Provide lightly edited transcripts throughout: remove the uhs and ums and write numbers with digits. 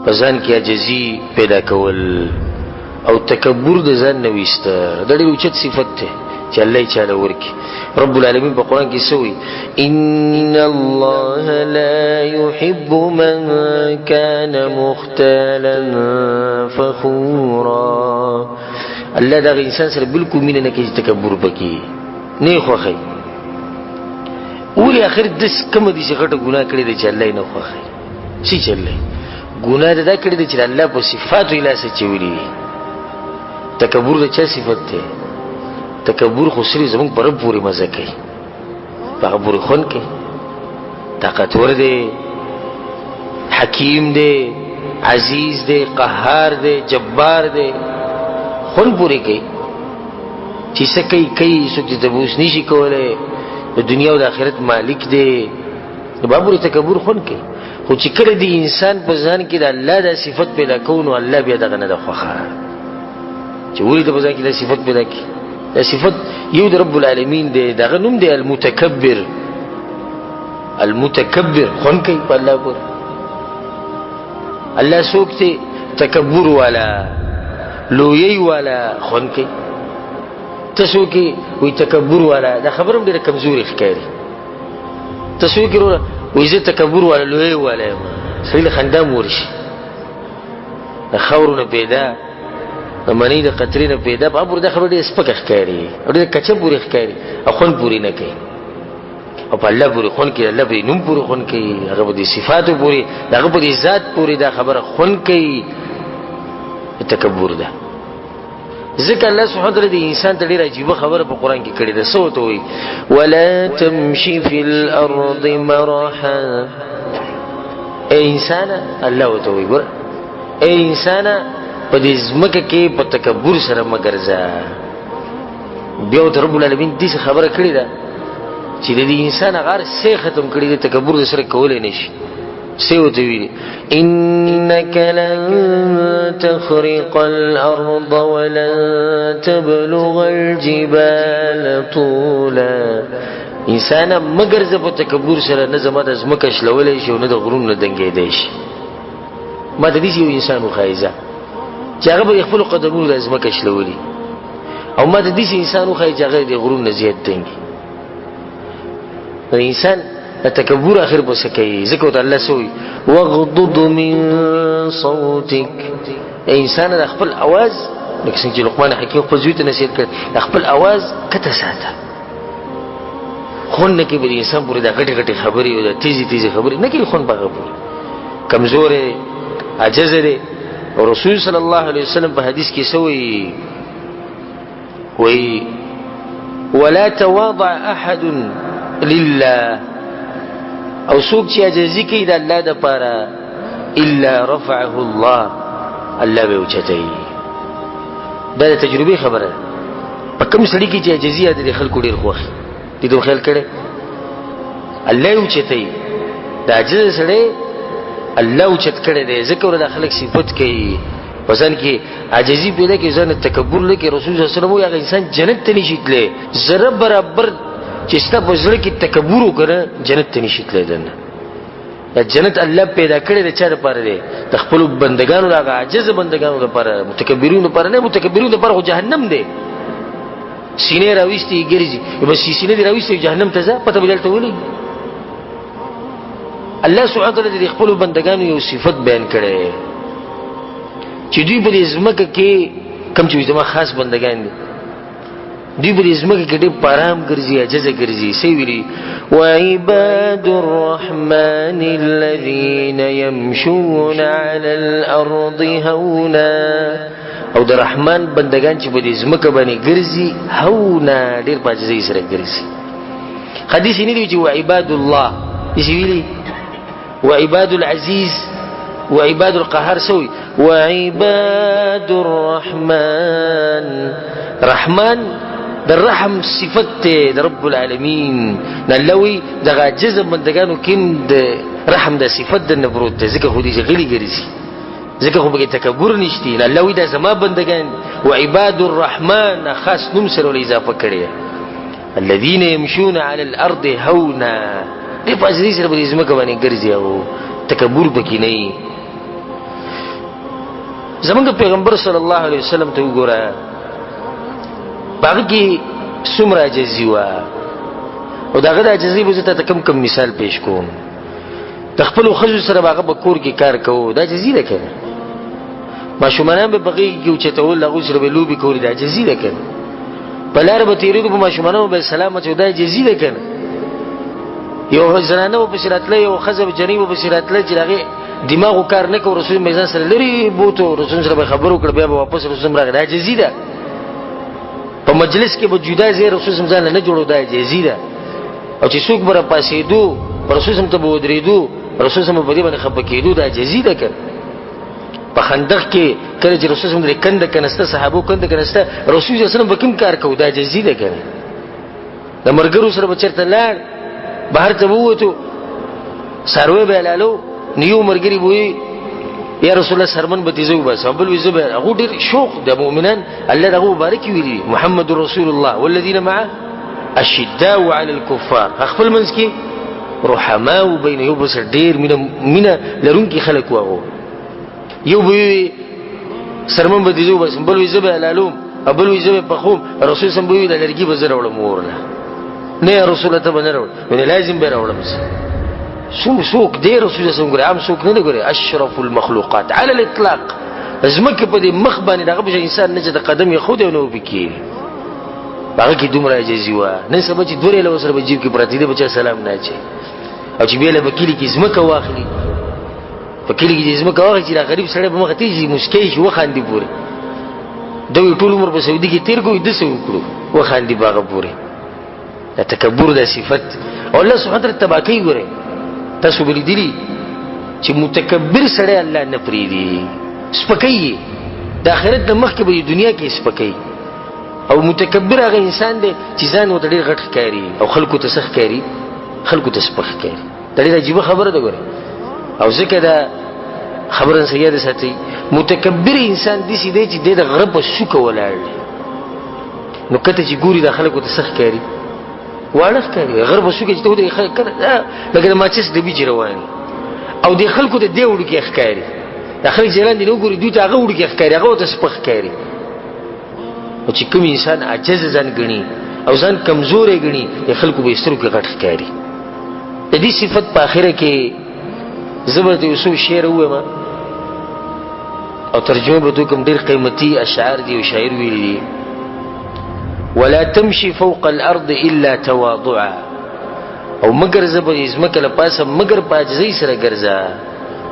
پزان کی عجزی پیدا کول او تکبر د ځان نه ویستر د ډېر اوچت صفت ته چې الله یې چاله ورکي. رب العالمین په قرآن کې سوی ان الله لا يحب من كان مختالا فخورا. الله دا انسان سره بالکل مینه نه کوي چې تکبر وکړي نه خوښي. اولی اخر دس کوم دي چې غټه ګناه کړې ده چې الله یې نه خوښي. څه چلې ګناه دا کړې ده چې الله په صفاتو یې لاس چولی. تکبر د چا صفت ده؟ تکبر خو سری زمونږ په رب پورې مزه کوي، په هغه پورې خوند کوي. طاقتور دی، حکیم دی، عزیز دی، قهار دی، جبار دی، خوند پورې کوي چې څه کوي کوي، څوک دې تبوس نشي کولی. د دنیا او د آخرت مالک دی، د بابور تکبر خوند کوي. خو چې کله دی انسان په ځان کې د الله دا صفت پیدا کوو نو الله بیا دغه نه ده خوښه چې ولې د په ځان کې دا صفت پیدا کړي. دا صفت یو د رب العالمین دی، دغه نوم دی المتکبر. المتکبر خوند کوي په الله پورې. الله څوک دی؟ تکبر والا، لویی والا خوند کوي. تاسو کې وي تکبر والا، دا خبره هم ډېره کمزوري ښکاري. تاسو کې وروره وایي زه تکبر والا لوی والا یم، سړي له خندا م ورشي. د خاورو نه پیدا، د منۍ د قطرې نه پیدا، په پورې دا خبره ډېره سپکه ښکاري او ډېره کچه پورې ښکاري او خوند پورې نه کوي. او په الله پورې خوند کوي، الله پورې نوم پورې خوند کوي، هغه په دې صفاتو پورې، د هغه په دې ذات پورې دا خبره خوند کوي. تکبر ده. ذکر الله سبحانه وتعالی د انسان ته ډېره عجیبه خبره په قرآن کې کړې ده. څه ورته وایي؟ ولا تمشي فی الارض مرحا. ای انسانه، الله ورته وایي ګوره ای انسانه په دې ځمکه کې په تکبر سره مه ګرځه. بیا ورته رب العالمین داسې خبره کړې ده چې د دې انسان هغه هر څه ختم کړي دي، تکبر د سره کولی نه شي. څه ورته ویلي؟ انک لن تخرق الارض ولن تبلغ الجبال طولا. انسانه مگر زه په تکبر سره نه زما د ځمکه شلولی شي او نه د غرونو نه دنګېدی شي. ما ته داسې یو انسان وښایي چې هغه به خپلو قدمونو د ځمکه شلولي، او ما ته داسې انسان وښایي چې هغه د غرونو نه زیات دنګي. انسان تکبر اخر بس کوي. ذکر ته الله سوی وغضض من صوتک. انسان د خپل आवाज لکه څنګه چې لقمان حکیم خپل زوی ته نصیحت کړ، د خپل आवाज کته ساته. خون نه کوي به انسان پورې دا غټې غټې خبرې او دا تیزې تیزې خبرې نه کوي. خون په هغه پورې کمزور دی، عاجز دی. او رسول صلی الله علیه وسلم په حدیث کې سوی وی ولا تواضع احد لله. او څوک چې عاجزي کوي د الله دپاره الا رفعه الله، الله به اوچتوي. دا د تجربې خبره ده. په کوم سړي کې چې عاجزي ده د خلکو ډېر خوښي دي. دې خیال کړی الله یې اوچتوي. د عاجز سړی الله اوچت کړی دی، ځکه ورته خلک صفت کوي په ځان کې عاجزي پیدا کوي، ځان تکبر لکه رسول صلی الله علیه وسلم وایي هغه انسان جنت ته نشي تللی. ذره برابر چې ستا په زړه کې تکبر وکړه جنت ته نشي تللی. دننه دا جنت الله پیدا کړی د چا لپاره دی؟ د خپلو بندګانو، د هغه عاجز بندګانو لپاره، متکبرینو لپاره نه. متکبرینو لپاره خو جهنم دی. سینې راویستې ګرځي، بس سینې دې راویستې جهنم ته ځه، پته به دلته ولګي. الله سبحانه وتعالی د خپلو بندګانو یو صفت بیان کړی چې دوی په دې ځمکه کې کوم چې زما خاص بندګان دي، دوی په دې ځمکه کې ډېر په ارام ګرځي، عاجزه ګرځي. څه ویلي؟ وعباد الرحمن الذين يمشون على الارض هونا. او د رحمان بندگان چې په دې ځمکه باندې ګرځي هونا، ډېر په عاجزۍ سره ګرځي. حدیث یې نه دی چې وعباد الله، داسې ویلي وعباد العزيز وعباد القهار. سوي وعباد الرحمن. رحمن در رحم صفت د رب العالمین. نلوي د عاجز بندگانو کې د رحم د صفت د نبروت ته، ځکه خو دې غلي ګرځي، ځکه خو به تکبر نشتی. نلوي دا زما بندگان. وعباد الرحمن خاص نوم سره ول اضافه کړی، الذين يمشون على الارض هونا. دې په ځای سره به زما کوي ګرځي او تکبر پکې نه. زمونږ پیغمبر صلی الله علیه وسلم ته وګوره، باغ کې څومره عاجزي وه، او دغه د عاجزۍ به زه ته کم مثال پیش کوم. د خپلو ښځو سره به هغه په کور کې کار کوو، دا عاجزي ده که نه؟ ماشومانان به په غېږ کې اوچتول، هغوی سره به لوبې کولې، دا عاجزي ده که نه؟ په لاره به تېرېدو، په ماشومانانو به سلام اچوو، دا عاجزي ده که نه؟ یو زنانه به پسې راتله، یو ښځه جنۍ به پسې راتله چې د هغې دماغو کار نه کوو، رسول مې ځان سره لرې بوتو، رسول سره به خبرې وکړه، بیا به واپس رسول راغی، دا عاجزي ده. په مجلس کې به جدا ځای رسول ځان نه جوړو، دا عاجزي ده. او چې څوک به راپاڅېدو، رسول ته به ودرېدو، رسول په دې باندې خفه کېدو، دا عاجزي ده که نه؟ په خندق کې کله چې رسول صلی کنده کنسته، صحابو کنده کنسته، رسول صلی الله علیه وسلم به کوم کار کوو، دا عاجزي ده که نه؟ د ملګرو سره به چېرته لاړ، بهر ته به ووتو، څاروی به یې لالو، نو یو ملګري به وایي یا رسول الله سرمن به دې زه وباسم، بل وایي زه به، هغو ډېر شوق د مؤمنان، الله د هغو مبارکې ویلي محمد رسول الله والذین معه الشداء علی الکفار، خپل منځ کې رحماء بین، یو بل سره ډېر مینه لرونکي خلک وو. هغو یو به وي سرمن به دې زه وباسم، بل وایي زه به یې لالوم، او بل وایي زه به یې پخوم، رسول صلی الله علیه وسلم به وایي دا لرګي به زه راوړم اور نه. نه یا رسول الله ته به نه راوړم، نو لازم به یې راوړم. څوک دی رسول الله صلی الله علیه وسلم ګورې، عام څوک نه دی ګورې، اشرف المخلوقات على الاطلاق. ځمکې په دې مخ باندې دغه پسې انسان نه چې د قدم یې ښودی او نه ورپې کېږي، هغه کې دومره عاجزي وه. نن سبا چې 2 ریاله ورسره به جیب کې پراته دي، به چا سلام نه اچوي، او چې بیا له به کلي کې ځمکه واخلي، په کلي کې چې ځمکه واخلي چې دا غریب سړی په مخه تېز شي، موسکی شي، وخاندي پورې. ده وایي ټول عمر په سعودي کې تېر کړو، ده څه وکړو، وخاندي په هغه پورې. دا تکبر دا صفت، او الله سبحانه وتعالی تباه کوي. ګورئ تاسو به لیدلي چې متکبر سړی الله نه پرېږدي، سپکوي، د آخرت نه مخکې به دنیا کې سپکوي. او متکبر هغه انسان دی چې ځان ورته ډېر غټ ښکاري، او خلکو ته څه ښکاري، خلکو ته سپک ښکاري. دا ډېره عجیبه خبره ده. ګورئ، او ځکه دا خبره سره یاد ساتئ، متکبر انسان داسې دی چې دی د غره په څوکه ولاړ دی، نو کته چې ګوري دا خلکو ته څه ښکاري، واړه ښکاري. غره په څوکه چې ته ودرېږې لکه د ماچس ډبي چې روان، او دې خلکو ته دې وړوکی ښکاري. دا خلک چې لاندې نه وګوري، دوی ته هغه وړوکی ښکاري، هغه ورته سپک ښکاري. او چې کوم انسان عاجز ځان ګڼي او ځان کمزوری ګڼي، د خلکو په سترګو کې غټ ښکاري. د دې صفت په آخره کې زه به د یو څو شعر ووایم، او ترجمه به دوی کوم. ډېر قیمتي اشعار دي او شاعر ویلي دي: ولا تمشي فوق الارض الا تواضعا، او مگر زه به ځمکه له پاسه مگر په عاجزۍ سره ګرځه.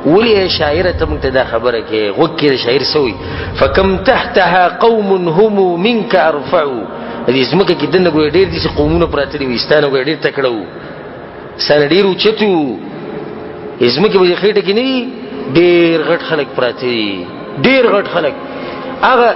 ولې شاعره ته موږ ته دا خبره کوې؟ غوږ کې د شاعر څه وایي؟ فکم تحتها قوم هم منك ارفعوا، دې ځمکه کې دننه ګویا ډېر دي چې قومونه پراته دي، ستا نه ګویا ډېر تکړه وو، ستا نه ډېر اوچت وو. ځمکې به دې خېټه کې نه دي، ډېر غټ خلک پراته دي، ډېر غټ خلک. هغه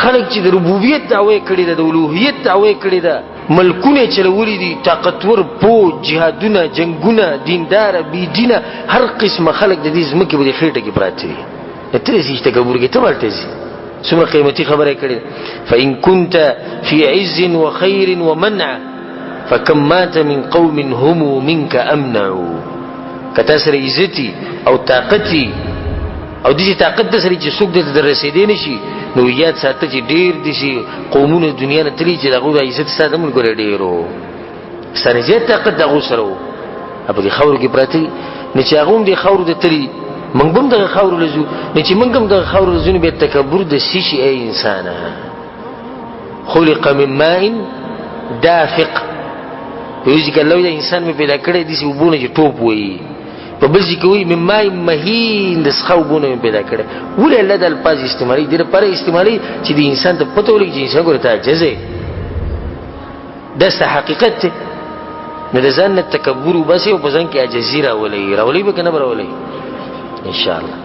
خلک چې د ربوبیت دعوه کړې ده، د الوهیت دعوه کړې ده، ملکونه چلولي دي، طاقتور، پوه، جهادونه، جنگونه، دینداره، بی دینه، هر قسمه خلک د دې ځمکې په دې خېټه کې پراته دي. ته رسې چې تکبر کې ته ورته ځې، څومره قیمتي خبره یې کړې ده. فإن كنت في عز وخير ومنع فكم مات من قوم هم منك أمنعوا. کتا سره عزتي او طاقتي او دې طاقت د سره چې څوک د رسېدې نشي، نو یاد ساته چې ډېر دي قومونه دنیا نه تللي چې د هغوی د عزت ستا د ملګرو ډېر و، ستا نه زیات طاقت د هغو سره و، په دې خاورو کې پراته دي. نو چې هغه هم دې خاورو ته تللي، موږ به هم دغه خاورو له ځو. نو چې موږ هم دغه خاورو له ځو، نو بیا تکبر د څه شي؟ ای انسانه، خلق من ماء دافق. په یو ځای کې الله د انسان مې پیدا کړی داسې اوبو نه چې ټوپ وایي، په بل ځای کې وایي من ماء مهین، د څښا اوبو نه مې پیدا کړی. ولې الله دا الفاظ استعمالوي؟ دې لپاره استعمالوي چې د انسان ته پته ولګي چې انسان ګوره ته عاجز یې، دا ستا حقیقت دی. نو د ځان نه تکبر وباسئ او په ځان کې عاجزي راولئ. راولئ به که نه به راولئ؟ انشاءالله.